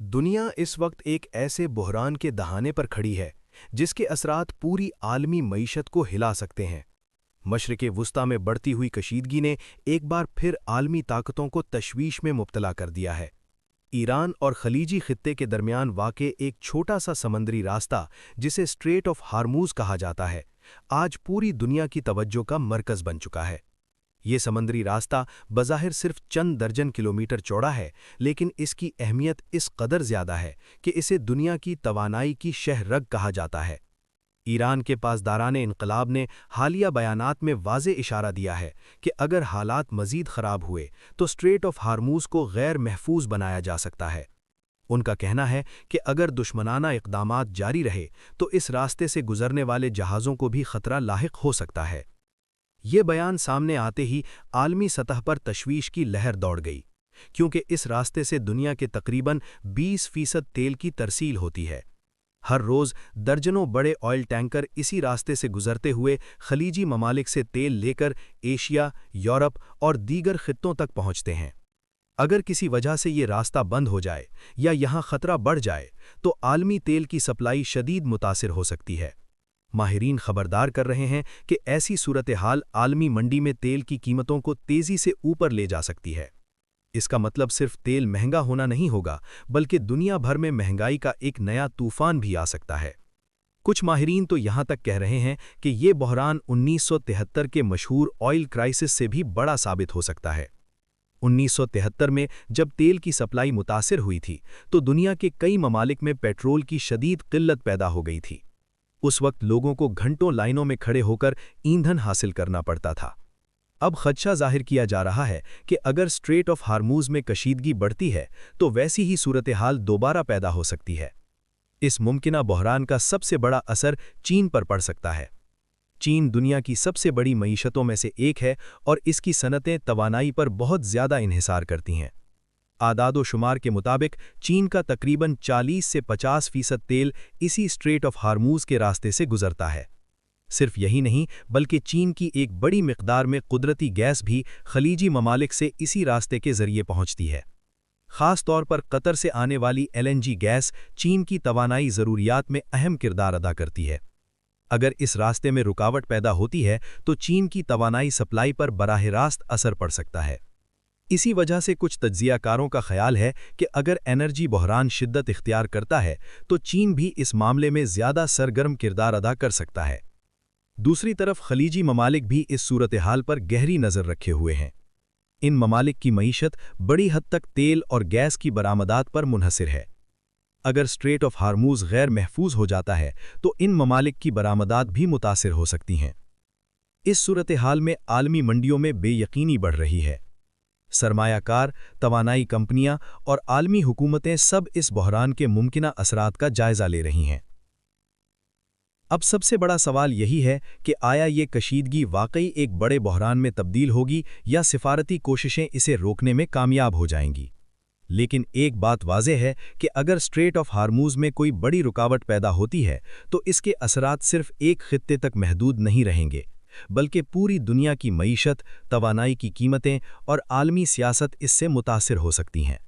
दुनिया इस वक्त एक ऐसे बहरान के दहाने पर खड़ी है जिसके असरात पूरी आलमी मईशत को हिला सकते हैं। मशरिक़े वुस्ता में बढ़ती हुई कशीदगी ने एक बार फिर आलमी ताकतों को तशवीश में मुब्तला कर दिया है। ईरान और खलीजी खित्ते के दरमियान वाक़े एक छोटा सा समंदरी रास्ता जिसे स्ट्रेट ऑफ हार्मूज़ कहा जाता है, आज पूरी दुनिया की तवज्जो का मरकज़ बन चुका है। ये समंदरी रास्ता बज़ाहिर सिर्फ चंद दर्जन किलोमीटर चौड़ा है, लेकिन इसकी अहमियत इस कदर ज़्यादा है कि इसे दुनिया की तवानाई की शहरग कहा जाता है। ईरान के पासदाराने इनकलाब ने हालिया बयानात में वाज़े इशारा दिया है कि अगर हालात मज़ीद ख़राब हुए तो स्ट्रेट ऑफ हार्मूज़ को गैर महफूज बनाया जा सकता है। उनका कहना है कि अगर दुश्मनाना इक़दामात जारी रहे तो इस रास्ते से गुजरने वाले जहाज़ों को भी ख़तरा लाहिक हो सकता है। ये बयान सामने आते ही आलमी सतह पर तशवीश की लहर दौड़ गई, क्योंकि इस रास्ते से दुनिया के तकरीबन 20% तेल की तरसील होती है। हर रोज़ दर्जनों बड़े ऑयल टैंकर इसी रास्ते से गुजरते हुए खलीजी ममालिक से तेल लेकर एशिया, यूरोप और दीगर खित्तों तक पहुँचते हैं। अगर किसी वजह से ये रास्ता बंद हो जाए या यहाँ खतरा बढ़ जाए तो आलमी तेल की सप्लाई शदीद मुतासिर हो सकती है। माहिरीन खबरदार कर रहे हैं कि ऐसी सूरत हाल आलमी मंडी में तेल की कीमतों को तेज़ी से ऊपर ले जा सकती है। इसका मतलब सिर्फ तेल महंगा होना नहीं होगा, बल्कि दुनिया भर में महंगाई का एक नया तूफान भी आ सकता है। कुछ माहिरीन तो यहाँ तक कह रहे हैं कि ये बहरान 1973 के मशहूर ऑयल क्राइसिस से भी बड़ा साबित हो सकता है। 1973 में जब तेल की सप्लाई मुतासिर हुई थी तो दुनिया के कई ममालिक में पेट्रोल की शदीद किल्लत पैदा हो गई थी। उस वक्त लोगों को घंटों लाइनों में खड़े होकर ईंधन हासिल करना पड़ता था। अब खदशा जाहिर किया जा रहा है कि अगर स्ट्रेट ऑफ हार्मूज़ में कशीदगी बढ़ती है तो वैसी ही सूरत हाल दोबारा पैदा हो सकती है। इस मुमकिना बहरान का सबसे बड़ा असर चीन पर पड़ सकता है। चीन दुनिया की सबसे बड़ी मईशतों में से एक है और इसकी सनतें तवानाई पर बहुत ज़्यादा इन्हिसार करती हैं। आदादो शुमार के मुताबिक चीन का तकरीबन 40 से 50% तेल इसी स्ट्रेट ऑफ हार्मूज़ के रास्ते से गुजरता है। सिर्फ यही नहीं, बल्कि चीन की एक बड़ी मिकदार में कुदरती गैस भी खलीजी ममालिक से इसी रास्ते के ज़रिए पहुंचती है। ख़ास तौर पर कतर से आने वाली LNG गैस चीन की तवानाई ज़रूरियात में अहम किरदार अदा करती है। अगर इस रास्ते में रुकावट पैदा होती है तो चीन की तवानाई सप्लाई पर बराह रास्त असर पड़ सकता है। इसी वजह से कुछ तज्ज़ियाकारों का ख्याल है कि अगर एनर्जी बहरान शिद्दत इख्तियार करता है तो चीन भी इस मामले में ज़्यादा सरगर्म किरदार अदा कर सकता है। दूसरी तरफ खलीजी ममालिक भी इस सूरत हाल पर गहरी नज़र रखे हुए हैं। इन ममालिक की मईशत बड़ी हद तक तेल और गैस की बरामदात पर मुनहसिर है। अगर स्ट्रेट ऑफ हार्मूज़ गैर महफूज हो जाता है तो इन ममालिक की बरामदात भी मुतासिर हो सकती हैं। इस सूरत हाल में आलमी मंडियों में बेयकीनी बढ़ रही है। सरमायाकार, तवानाई कंपनियां और आलमी हुकूमतें सब इस बहरान के मुमकिना असरात का जायज़ा ले रही हैं। अब सबसे बड़ा सवाल यही है कि आया ये कशीदगी वाकई एक बड़े बहरान में तब्दील होगी या सिफारती कोशिशें इसे रोकने में कामयाब हो जाएंगी। लेकिन एक बात वाज़ेह है कि अगर स्ट्रेट ऑफ हार्मूज़ में कोई बड़ी रुकावट पैदा होती है तो इसके असरात सिर्फ एक खित्ते तक महदूद नहीं रहेंगे, बल्कि पूरी दुनिया की मईशत, तवानाई की कीमतें और आलमी सियासत इससे मुतासिर हो सकती हैं।